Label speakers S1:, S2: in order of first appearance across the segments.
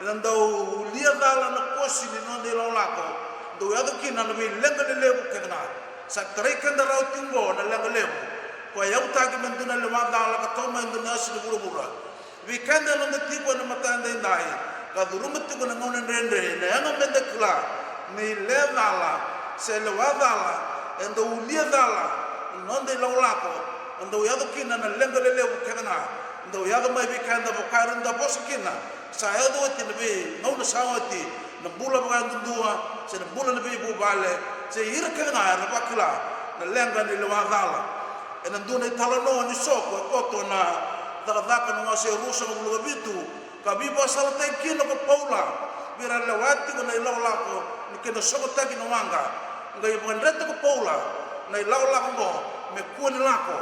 S1: Ndau lia dala na kosi ni non de lako do ya do kina na bi lenga de lebu kena sa trai kanda rau tingo na lenga lebu ko ya uta ki menduna le wa dala ka to menduna si buru bura vi kanda no de tipo na matanda indai ka durum tu ko na ngona rende na ya menda kla ni le dala se le wa dala ndau lia dala non de lako ndau ya do kina na lenga de lebu kena ndau ya do mai vi kanda bo karunda boskina saya do ti nabi no na sawati na bula ba ndua se na bula nabi bu bale se ira ka na na bakla na lenga ni lewa dala en nduna talano ni soko ko to na da ka no se ruso no bitu ka bi ba sala te kino ko paula bira lewati ko na ilaw ko ni kino soko ta ki no manga ngai ba ndeta ko paula na ilaw la ko me ku ni lako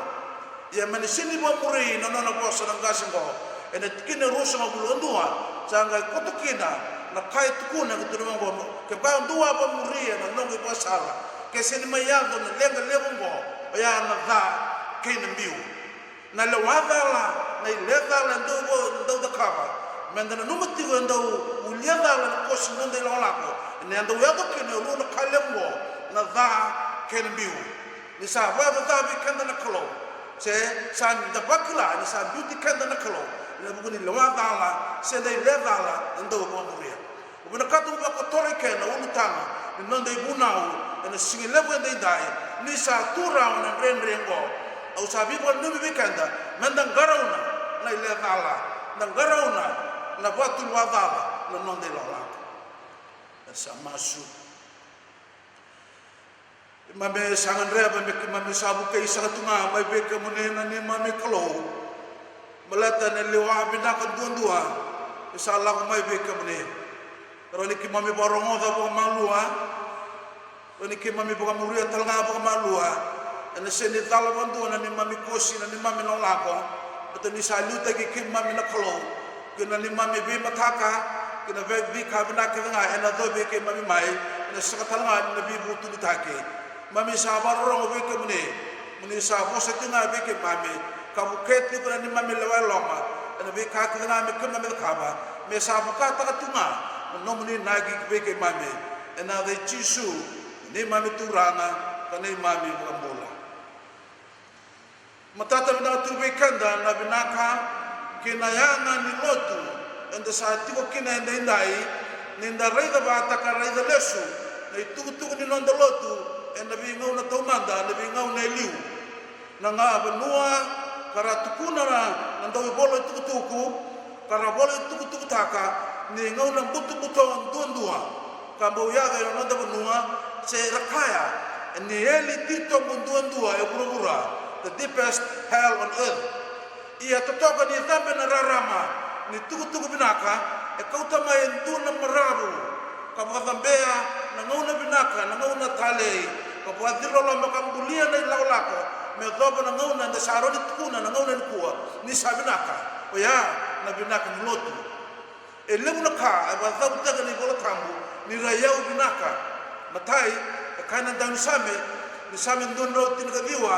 S1: ya mani sini bo muri no no ko sa ngasingo ena tikina rusa ngulondua sanga kotokina na kai tukuna kuturima ngono ke ba ndua ba muria na nongo ba sala ke seni mayango na lenga lebongo ya na da kina mbiu na le wadala na iledala ndo da kaba mendana numati ndo uliadala na kosi ndo ila lako ne ndo yado kina ru na kalembo na da kina mbiu ni sa ba da bi kanda na kalo se san da bakla ni sa beauty kanda na kalo le buguni le wa dala se dei le dala ndo mo muria ubuna katu ba ko tore ke na unutanga ni nonde bunau ena singi le bu dei dai ni sa tura na rengo au sa bi bo nubi bikanda menda garauna na le dala na garauna na batu wa dala na nonde la la sa masu mame sangan reba me mame sabu ke isa tunga mai be ke munena ni mame kalo malata na lewa bina ka dua isa Allah ko mai be ka mune pero ni ki mami borongo da bo malua ni ki mami bo muria talanga bo malua ena se ni tala bandu na ni mami kosi na ni mami no lako beto ni saluta ki mami na kolo ki na ni mami be mataka ki na be ka bina ka nga ena do be ki mami mai ena sa talanga na bi butu ni take mami sabar ro be ka mune sa bo sa tinga be ki mami kamu keti kuna ni mami lewa loma ena be ka kina me kuna me kaba me sa buka ta tunga no muni nagi be ke mami ena de chisu ni mami turana kana mami mbola matata bina tu be kanda na binaka kina yana ni lotu enda sa tiko kina enda indai ninda reida ba ta ka reida lesu nei tu ni nondo lotu enda bi ngau na tomanda enda bi ngau na liu na nga benua kara tukuna na ndo bolo tukutuku kara bolo tukutuku taka ni ngau na butu ndua kambo ya ga no ndo benua se rakaya ni eli tito ndua e burura the deepest hell on earth ia totoka ni tambe na rarama ni tukutuku binaka e kauta mai nduna marabu kabadambea na ngau na binaka na ngau na tale kabadiro lomba kambulia na ilaulako me dobo na ngauna na saroni tukuna na ngauna kuwa ni sabinaka o ya na binaka ni lotu e lemuna ka ba zabu taga ni bola tambu ni rayau binaka matai kana dan ni same ndono tin ga diwa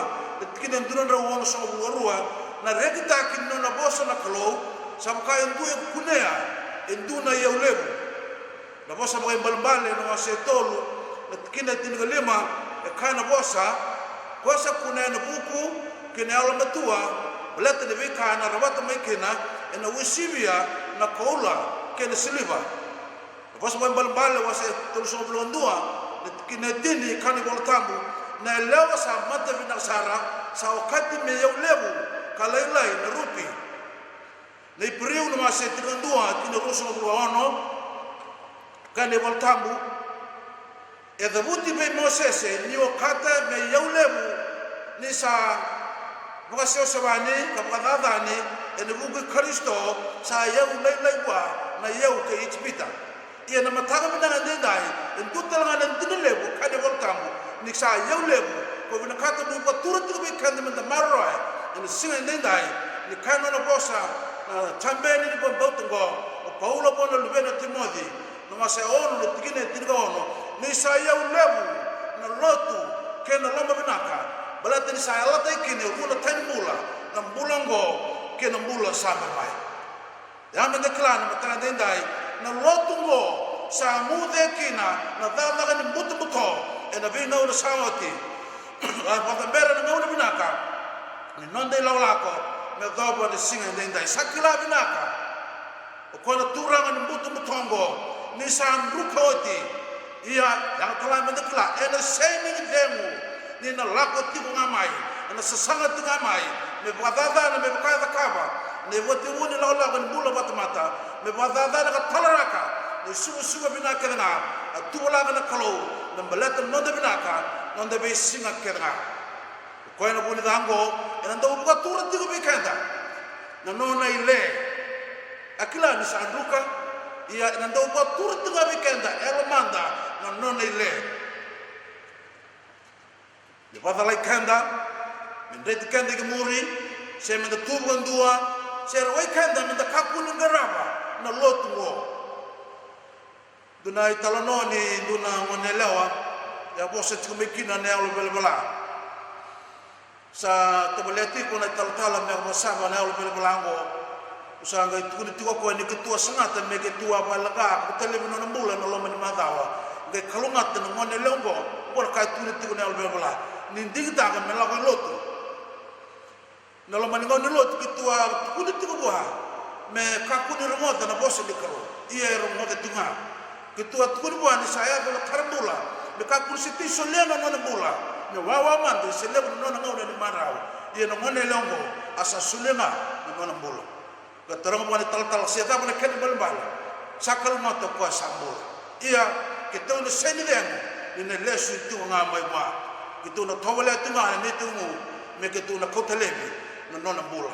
S1: tikina ndono ro won so ruwa na rekita kin no na boso na kalo samka ndu e kunea ndu na yaulebu na bosa mo balbale no asetolu tikina tin ga lema e kana bosa kosa kuna na buku kena ala matua belata de vika na rawata mai kena ena wisibia na koula kena siliva pas mo balbale wase tulso blondua kena dini kani boltambu na lewa sa mata vina sara sa wakati me lebu kalailai na rupi na ipriu na mase tirandua kina ruso bloano kani boltambu e davuti be Moses ni wakata me lebu ni sa buka sio sabani kapata dani ene buku Kristo sa yau lai wa na yau ke itpita ia na mataga bina ndai entu talanga ndine lebu kade voltamu ni sa yau lebu ko bina kata bu patura tu be kande menda marro ene singa ndai ni kana na bosa tambeni ni bombotungo o Paulo bono lubena Timothy no mase ono le tikine tinga ono ni sa yau lebu na lotu kena lomba binaka balata ni sa ala tai kine rula tai mula na mulongo kena mula sama mai ya menda klana matana ndai na lotu ngo sa mude kina na dalaga ni mutu muto e na vina una sawati a pambera na ngona binaka ni nonde laulako me dobo ni singa ndai sakila binaka o kona turanga ni mutu mutongo ni sa rukoti ia yang kala mendekla ena seni demu ni na lako tiku ngamai na sasanga tiku ngamai me badada na me kaya kava ne wote woni laulako ni bula batamata me badada na talaraka ni suga binaka na atula na kalau na balata nonde binaka nonde be singa kenga ko ena buni dango ena ndo buka tura tiku bikenda na nona ile akila ni sanduka ia ena ndo buka tura tiku bikenda elo manda na nona ile ni badala kenda mendete kenda ke muri se menda tubu ndua se rawai kenda menda kakuni ngaraba na lotu ngo duna italononi duna ngonelewa ya bosa tikumekina ne alo belbela sa tabeleti ko na taltala me masaba ne alo belbela ngo usanga tukuni tiko ko ni ketua sangata me ketua balaga kutele no mbula no lomani madawa nge kalungat no ngonelongo ko ka tukuni tiko ne alo belbela ni digita ka me la ko lotu no lomani ngonelo ketua tukuni tiko boha me kakuni remota na bosa dikaro ia remota tunga ketua tukuni boha ni saya ko tarambula me kakuni siti solena no mbula ne wawa mande selebo no ngona ni marau ia no ngonelongo asa sulenga no mbula ga tarang mo ni tal siata mo ken balbal sakal mo to ko sambul ia ketu no seni den ni ne lesu tu nga mai ba ketu no towale tu nga ni tu mu me ketu no kotelebi no mbula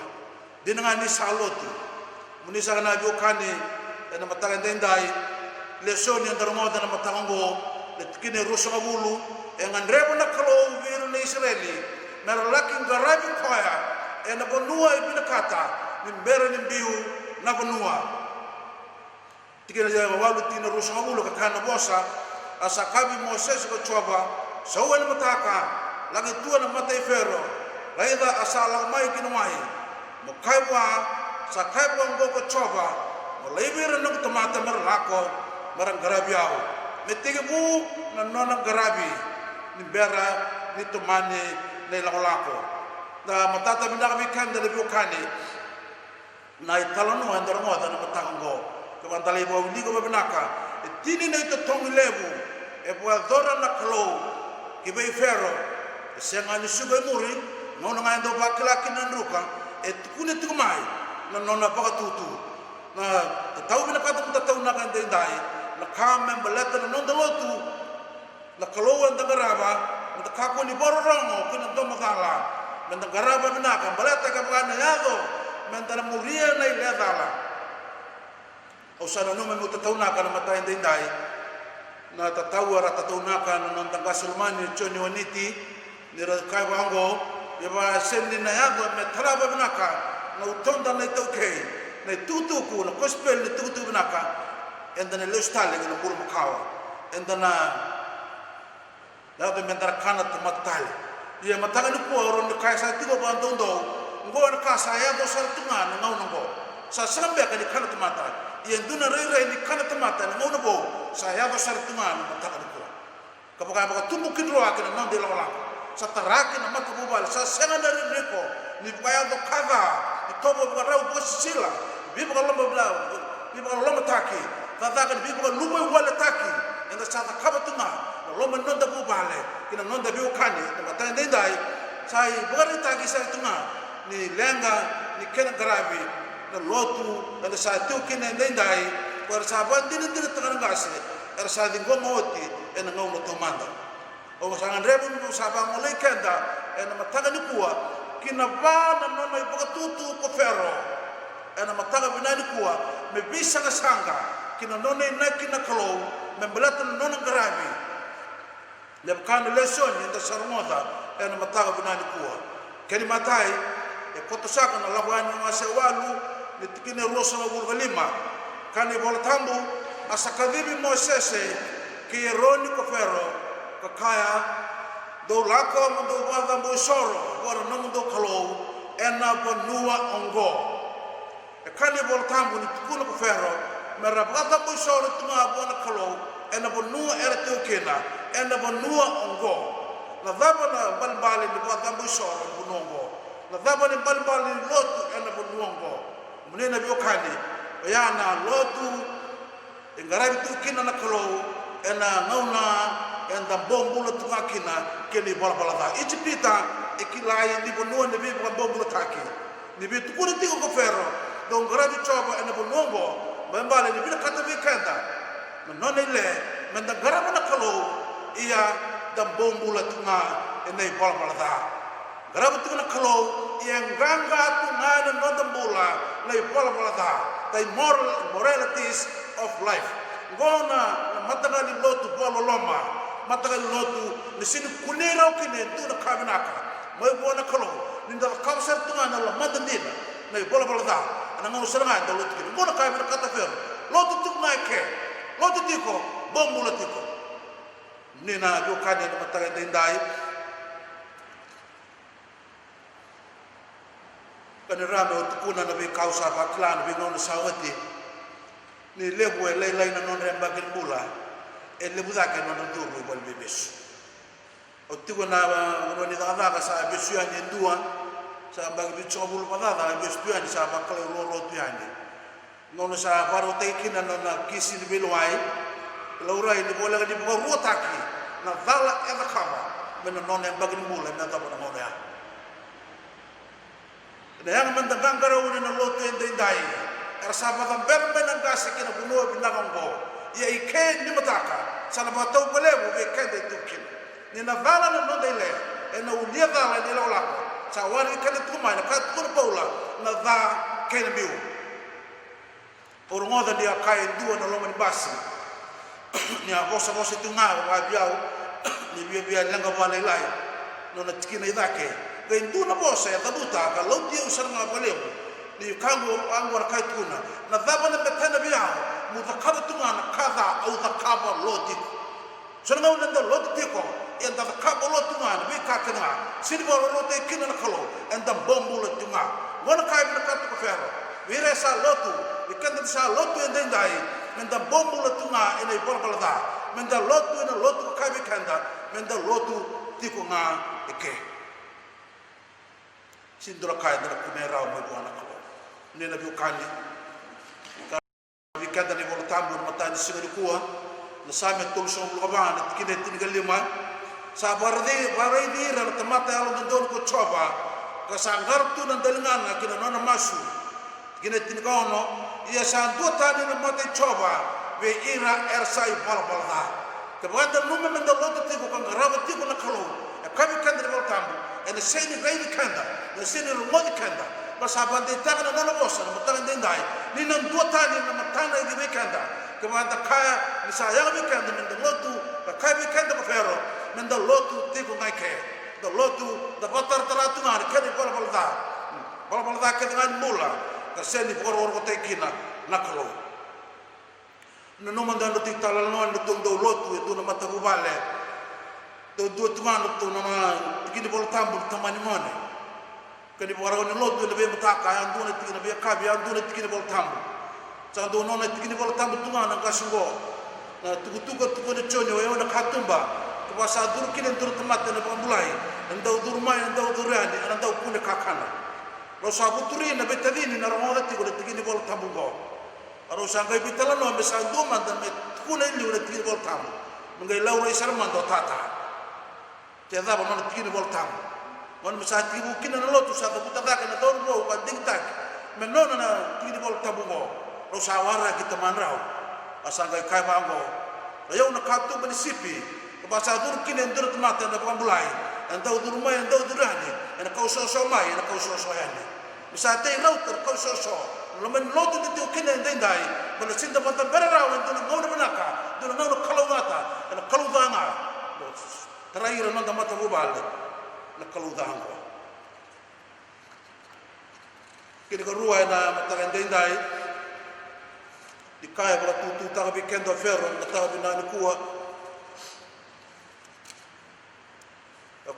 S1: dinanga ni salotu muni sana jo kane na matanga ndai leso ni ndar mo na matango le kine ruso ngabulu engan rebo na kalo viru na Israeli na laking garabi koya na bonua ibinakata ni mbere ni mbiu na bonua tikena ya walu tina ruso ngabulu kakana bosa asakabi Moses ko choba sawen mataka lagi tua na matai fero laida asala mai kinwai mokaiwa sakaiwa ngoko choba malaibira no tomata marlako marang garabiao metege bu na nona garabi ni bera ni tomane ne lakolako na matata binaka mikanda le bukani na italano andar ngoda na matango ke bantale bo ligo binaka tini ne to tongi lebu e bo adora na klo ke be fero senga ni sugo muri nona ngando bakla kinanruka e tukune tukumai na nona pakatutu na tau binaka to tau na kande dai la kamen balata na nonda lotu la kaloan da garaba na kako ni bororongo kina do magala men da garaba binaka balata ka bana yado men da muria na ile dala o sana no me mutatauna kana matai ndai na tatawara tatauna kana nonda gasulmani choni waniti ni ra kai wango ya ba senni na yado me taraba binaka na utonda na itoke na tutuku na gospel ni tutu binaka endana lustale ngana buru makawa endana labe mendara kana tamatal ia matanga ni ko ron ka sa tigo bandondo ngona ka sa ya do sar tunga na ngau ngo sa sambe ka ni kana tamata ia nduna rei ni kana tamata na ngau bo sa ya do sar tunga na matanga ko ka baka tumu kidro akina nonde la sa taraki na matu bubal sa senga na riko ni baya do kaga ni tobo ba rau bo sila bi ba lomba bla bi ba lomba taki tata kan bibu lumoi wala taki enda sata kabatuma lo manonda bubale kina nonda biu kane na matande dai sai bugari taki sa tunga ni lenga ni kena garabi na lotu na sa tu kina dai por saban din tangan gase er sa dingo moti ena ngau no tomanda o sangan rebu no sabang mulai kenda ena matanga ni kuwa kina ba na nona ipakatutu ko ferro ena matanga binani kuwa me bisa na sanga kina nona ina kina kalau membelata nona garabi lebkan leson inda sarmoda ena mataga binani kuwa keni matai e potosaka na lawani masewalu nitikine rosa na bulgalima kani boltambu asakadhibi Moses ki roni ko ferro kakaya do lako mundo wada mbusoro wala nomundo kalau ena bonua ongo e kani boltambu nitikune ko ferro mera bata po sore tunga bona kalo ena bonua era te kena ena bonua ongo na daba na balbali ni bata po sore bonongo na daba ni balbali lotu ena bonua ongo munena biokani ya na lotu engarabi tu kina na kalo ena ngauna enda bombula tunga kina keni balbala da ichipita ikilai ni bonua ni bi bombula taki ni bi tukuri tiko ko ferro don grabi choba ena bonongo bambale ni bi kata bi kanda none le menda garama na kalo ia da bombula tunga ena balbala da garaba tunga kalo ia nganga tunga na nodambula le balbala da the moralities of life ngona mataga ni lotu bolo loma mataga ni lotu ni sini kunera kine tuna kabinaka mai bona kalo ninda kamsar tunga na la madandina na bola bola da ana ngau seranga da lotu kine ngona kabinaka ta fer lotu tunga ke lotu tiko bombula tiko nina do kane na mataga ndai kana rame o tukuna na be kausa ba clan be ngona sawati ni lebu e lei na non remba ke bula e lebu da ke non do ro bol bebes o tigo na no ni da ka sa besu ya ni dua sa ba bi chobul pa da besu ya ni sa ba kale ro ro tu ya ni non sa paro te kina na kisi ni belwai laura ni bola ni bo ro taki na vala e da kama men non remba ke bula na ta ba no ya na yang mendang garau ni na lotu endai dai Ersapa tamber menang kasih kena bunuh binatang go. Ia ikan ni mataka. Sana batau belebu ikan de tukin. Ni na vala na no dele. Ena ulia vala ni la olako. Sawari ikan itu mana kat kur paula na va ken biu. Orang ada dia kai dua na loman basi. Ni agosa gosa tunga wa biau. Ni bia langa vala lai. No na tikina idake. Gain tu na bosa ya tabuta kalau dia usar nga belebu. Ni kango angwar kai tuna na daba na betana biao mu zakaba tuna na kaza au zakaba loti so nga una da loti ko ya da zakaba loti na bi ka kana sini bo loti kina na kalo and da bombu loti nga wana kai na ka to fero vire sa lotu ikanda sa lotu and dai men da bombu loti nga ina borbala da men da lotu ina lotu kai bi kanda men da lotu tiko nga eke sindro kai da kunera mo bona ko nena biu kali vikanda ni vol tambur matani sigari kuwa na same tolso lobana tikine tinigalima sa barde baridi ra tamata alo don ko choba ka sangar tu nan dalingana kina nona masu tikine tinikono ia sa duta ni mate choba ve ira ersai balbalda ke banda nume menda loto tiko kan garaba tiko na kalo e kabi kanda ni vol tambur ene seni gaidi kanda na seni rumodi kanda Masabang di tangan na bosa na matang dindai ni nang dua tani na matang na gibikanda kemanda kaya ni sayang bikanda menda lotu ka kaya bikanda ko fero menda lotu tiko ngai ke da lotu da batar taratu ngani kedi bola balda ke dengan mula ka seni por ko tekina nakalo no no manda no titala no no tondo lotu itu na matabu bale do do tumano to na tikini bola tambul tamani mone kani bora ni lotu na be mutaka andu na tikina be kabi andu na tikina bol tambu sa do no na tikina bol tambu tunga na kasungo na tugu na chonyo yo na katumba ko basa dur kinen dur temate na pambulai ndau dur mai ndau durani ndau kune kakana ro sa buturi na betadini na romoda tigo na tikina bol tambu go aro sa ngai bitala no be sa do man da me kune ni na tikina bol tambu ngai laura isarman do tata te da ba no tikina bol tambu wan misati bu kina na lotu sa buta ka na don ro ba ding tak menona na tini bol tabungo ro sawara kita manrau asanga kai bango yo na katu bani sipi ba sa dur kina ndur mata na pambulai andau dur mai andau durani na kau so mai na kau so yani misati lauter kau so lamen lotu tu kina ndai bana sinda banta berarau ndu ngona manaka ndu ngona kalawata na kaludanga terakhir nanda mata bubal na kaludanga kini ko ruwa na mataganda indai di kaya bra tu ta bi kendo ferro na ta bi na kuwa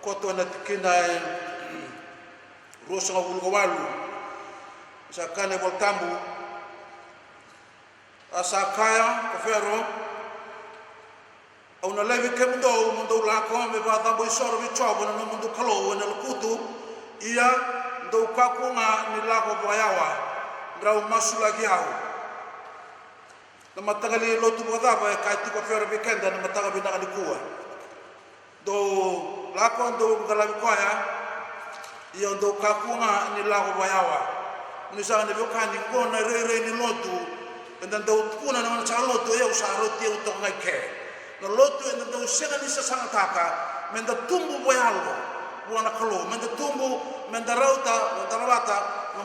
S1: koto na tikina rosa ngul walu sa kane vol tambu asa kaya kafero au na levi ke mundo la ko me ba da boy soro bi chobo no mundo kalo na lukutu ia ndo kakunga ni lago boyawa ndrau masula giau na matagali lotu boda ba kai ti kafero bi kenda na mataga bina ni kuwa do la ko ndo galabi kwaya ia ndo kakunga ni lago boyawa ni sa ne bokani ngona re ni lotu enda ndo kuna na cha lotu e usaro ti utonga ke no lotu enda ndo sega ni sa sangataka menda tumbu boyalo buana kalo menda tumbu menda rauta menda rawata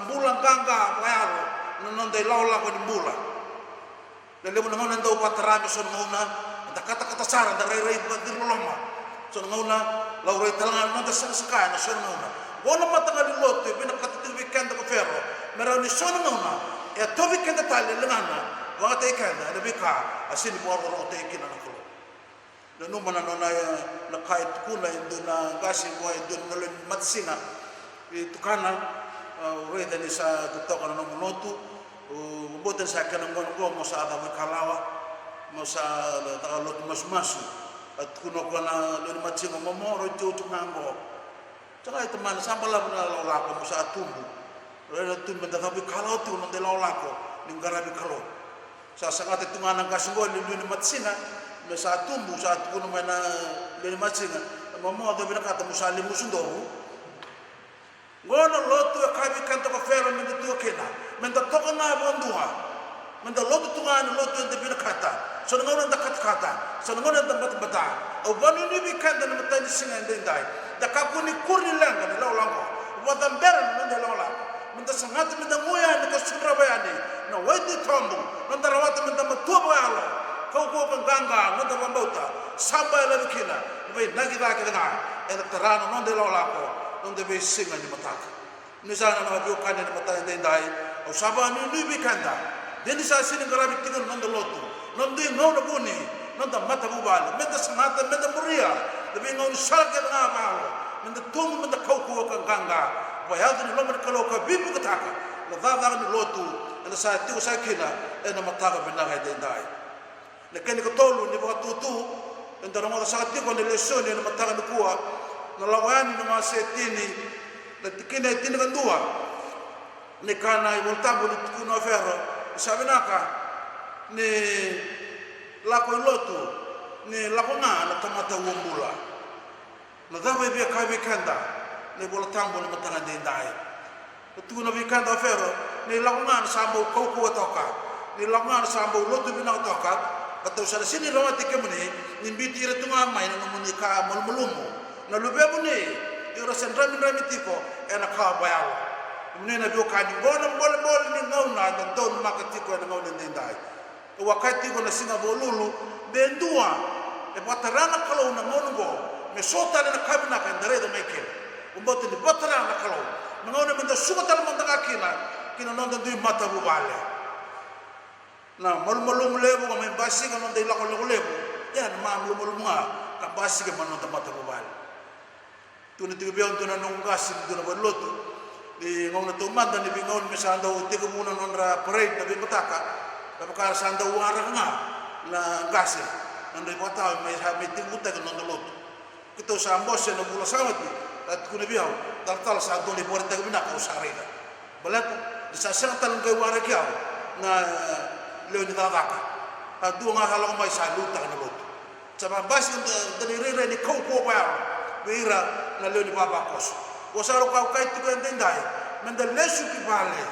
S1: mbula ganga boyalo no nonde laula ko ni mbula le mo ngona ndo patrami son ngona nda kata sara nda re badir loma son ngona laure talanga nda saka na son ngona bona matanga ni lotu bina kata weekend ko ferro mera ni son ngona e tobi kenda tali lengana wa te kenda le bika asini bo ro te kina na ko na no mana na na kai kuna induna gasi mo induna le matsinga e tukana re de sa tutoka na monotu o boten sa kana mo sa da kalawa mo sa ta lot masmasu at kuno kana le matsinga mo ro tu tunango tsaka ito man sambala na la ko mo sa tumbu re tu menda tapi kalau tu no de la ko ningarabi kalau sa sangat tungana kasungol le matsina me sa tumbu sa kuno mena le matsinga mo do bina kata musali musundo ngono lotu kabi kanto ko fero men tu kena men da to na bondua men da lotu tungana lotu de bina kata so ngono da kata so ngono da bata o banu ni bi kanda na matani singa ndai da kakuni kurni langa ni laulango wada mbera men da laulango minta sangat minta moya ni ka sudra bayani na wadi tombo minta rawata minta matuba ala kau ganga minta bambauta samba la bikina be nagi da kena en terano non de la ko non de be singa ni mataka ni sana na bio kana ni mataka ndai o saba ni bikanda deni sa sini garabi tingon non de lotu non de no buni non da mata bubal minta sangat minta muria de be ngon salke na malo minta tum minta kau ganga bayadni lomar kalau ka bibu kataka la dada ni lotu na sa tiu sa kina na mataga bina ga dai na ken ko tolu ni ba tutu ndara mo sa tiu ko ni lesoni na mataga ni kuwa na lawani na masetini na tikine tini gandua ni kana i voltabu ni kuno ferro sabinaka ni la ko lotu ni la ko na tamata wombula na dava be ka be kanda ne bola tambo ne matanga de dai tu no bikanda fero ne laungan sambo kau ko toka ne laungan sambo lotu bina toka atau sala sini rawati kemune ni biti retunga mai na muni ka mulmulumu na lube mune ira sendra min ramitiko ena ka bayawa mune na bio ka ni bona bol ni ngauna na don makatiko na ngauna de dai wakati ko na singa bolulu bendua e patarana kalau na ngongo me sota na kabina ka ndare do meke umbote ni batara na kalau mangona menda sumatal mandanga kina nonda du mata bubale na malmalum lebu ngam basi kan nonda ila ko lebu ya na mamlum nga ka basi ke manonda mata bubale tuni tiga bion tuna nungasi tuna bolotu di ngona to manda ni bingon misanda o tiga muna nonra parade na bimataka babakar sanda wara nga na gasi nonda bota me ha me timuta kan nonda lotu kito sa ambose na bula sawati at kuna biaw tartal sa doni porta bina ko sarida balat sa santal ngai wara kiaw na leoni dadaka adu nga halo mai sa luta na lot sa bas dani rere ni ko ba beira na leoni baba kos o saro ka kai tu ndai menda lesu ki bale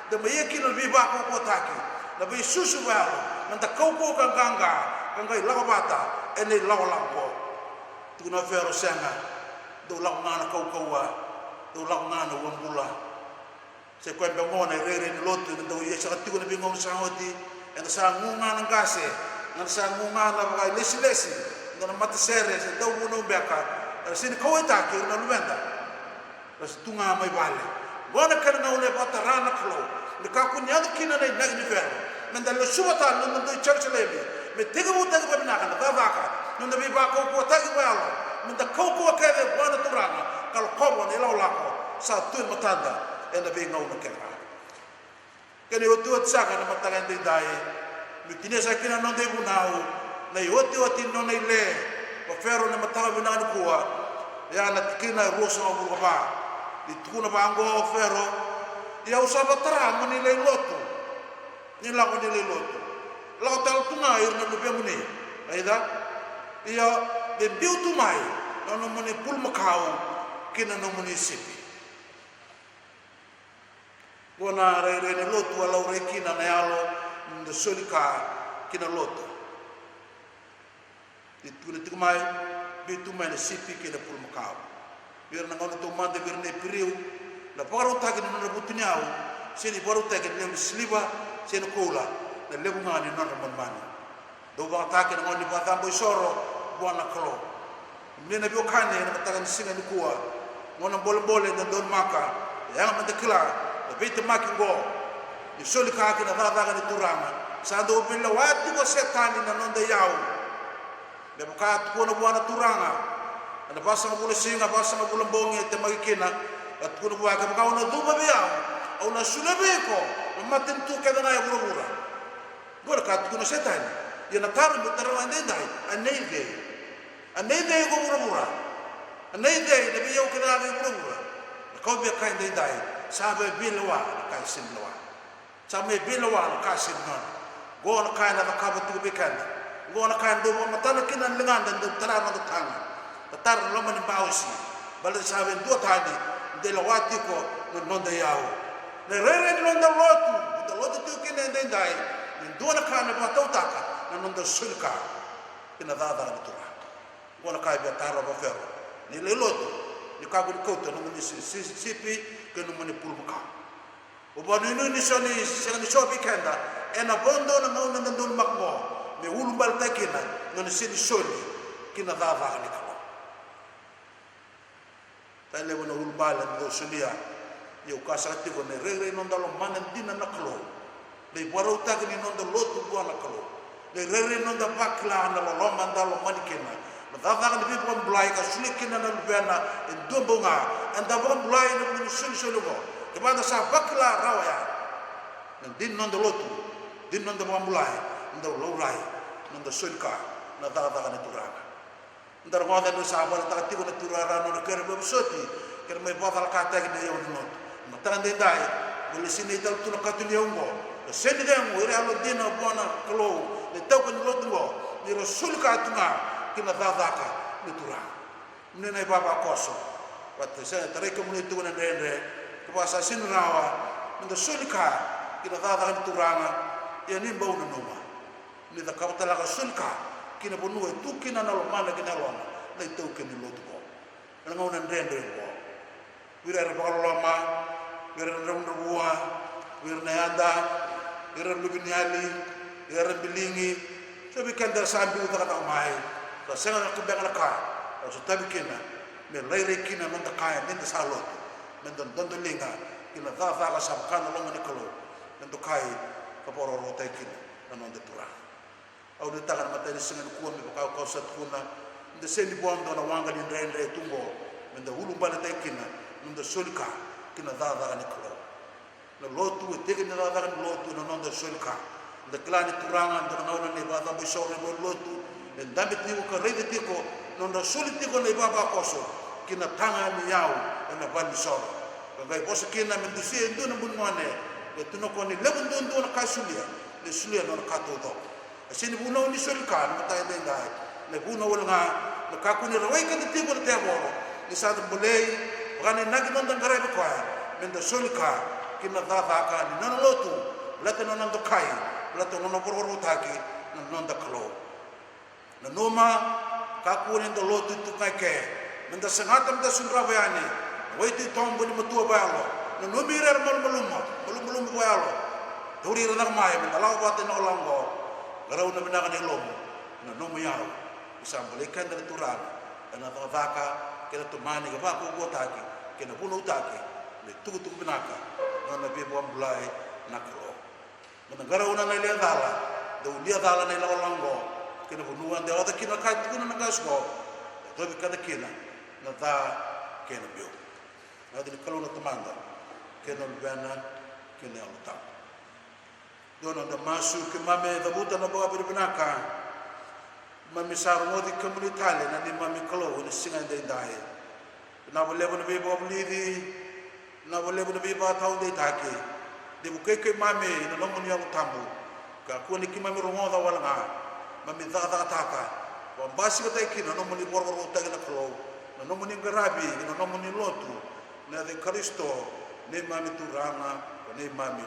S1: de mayeki no biba ko taki na be susu ba menda ko ganga ngai lawabata ene lawlango tu na fero sanga do la ngana kau do la ngana wambula se ko be mo na rere ni lotu do ye sa tigo ni bingo sa hoti en sa ngunga na gase na sa ngunga na ba lesi na mata sere se do no beka sin ko eta ki na lubenda ras tunga mai vale bona kan na ule bata rana klo ni ka ku nya kina na ni fer men da lo subata no do church lebi me tigo mo tago ba na kana ba ka no da bi ba ko tago ba minta kau ke wana turanga kalau kau ni lau lako sa tu matanda ena be ngau na kera kene o tu tsaka na matanga ndi dai mitine sa kina no de bunau na oti no nei le wa fero na matawa binani kuwa ya na tikina rosa o ba di tukuna bango fero ya usaba tara mani le lotu ni la ko ni le lotu la ko tal tuna ir na lupe muni aida ya de biutu mai no mani pul makau kina no mani sipi bona re ne lotu ala ore kina na yalo de solika kina lotu itu tu mai bitu mai ne sipi kina pul makau biar na ngono to mande biar ne priu la paro ta kina no butuniau sini paro ta kina ne sliba sini kola na lebu ngani no man mani do ba ta kina ngoni ba tambo soro bona klo mena bio kane na ta kan singa ni kuwa ngona bol bole na don maka ya ma de kla bete makingo ni solika kina va ni turama sa do billa wati ko setani na nonda yau le buka ko no buana turanga na basa ngula singa basa ngula bongi te magikina at ko no buaka ka ona duba bia au na sulabe ko matin tu ka na ya burura gor ka ko no setani ya na taru mo taru ande dai anei ko burura anei de bia ko na burura ko be ka ande dai sabe bilwa ka sinwa sabe bilwa ka sinwa go na ka na ka batu be kan go na ka ndo matana kinan lengan dan tara na tanga tar lo man bausi bal sabe do tani de la wati ko no nda yao ne rere no nda lotu tu kinan den dai do na ka na batu taka na nda sulka kina da ni tura go na ka be tara ba fero ni le lotu ni ka ko to no ni sipi que no mani pulbuka o banu ni soni sani shobi kenda ena bondo na ngona ndon makmo me ulumbal takina ngoni sini soni kina dava ni kala tale bona ulbal ndo solia yo kasati ko ne rere non dalo manan dina naklo le boro takini non do lotu bona kalo le rere non da bakla na lo mandalo manikena dava ni bi bon blai ka sulikina na lubena ndobonga anda bon blai na ni sulu ke bada sa bakla rawaya din non do lotu din non do bon blai ndo lo rai non do sulka na dava ni turana ndar ngoda no sa ba ta ti ko na turara no ke re soti ke me bafal ka ta ni yo no matan de dai bole sini dal tu na ka tu ni ngo seni de ngo ire alo dina bona klo le to ko ni lotu ngo ni ro sulka tunga kina dadaka ni tura nene baba koso wate sa tare ko muni tu na rende ko basa sinrawa ndo sulka kina dadaka ni turanga ya ni mbau no ma ni da ka tala ka sulka kina bonu tu kina na lo mana kina lo na to kini lo tu ko na ngona rende ko wira ra ba lo ma wira ra ndo buwa wira na anda wira lubinyali wira bilingi so bi kan da sambi ta ka mai la senga na kubeng la ka o so tabi kina me leire kina non da kaya nin da salo men don linga kina da la sab kan lo ngani kalo men do kai ka poro ro tai kina non da tura au de tagan mata ni senga ko me ka ko sat kuna de sendi bondo na wanga ni rendre tumbo men da hulu bana tai kina men da solika kina da ni kalo na lotu e tege na da ni lotu non da solika da klani turanga da ngona ni ba da bo sore bo lotu en damit ni ko rede tiko non da soli tiko nei baba koso kina tanga ni yau na ban soro ga bos kina men disi nduna bun mane e tuno ko ni lebun don don kasulia le sulia non kato do asini buno ni soli kan mata ende ngai le buno wol nga le ka ku ni rawai ka tiko te boro ni sa bulei gane nagi non dan gare ko men da soli ka kina da ka ni non lotu la te non ando kai la te non boro taki non da klo na noma ka kunin do lotu tu kai ke menda sangatam da sunra bayani wai ti tombo ni matua bayalo na no mirer malum bayalo duri rana mai menda lawa bate no lango garau na bina ni lom na no miao isambole kan da turan na vaka ke to mani ga ba ko gotaki ke na bunu utaki le tuku binaka na be bom blai na kro menda garau na le dala do dia dala na lango kena bunuan de oda kina kai kuna na gasgo to bi kada kina na da kena bio na de kalo na tomanda kena bana kena alta Dona da masu ke mame da buta na boga binaka. Mami sarungodi komunitale na ni mami kalo ni singa dai. Na boleh pun lebih bawa beli na boleh pun lebih bawa tahu dai take. Di bukai ke mame na lomun yang tambu. Ka ku ni ki mami rongo da wala nga. Mami da taka. Wa basi ka tai ki na lomun ni bor ta na kalo. Na lomun ni garabi na lomun ni lotu. Na de Kristo ni mami turanga ni mami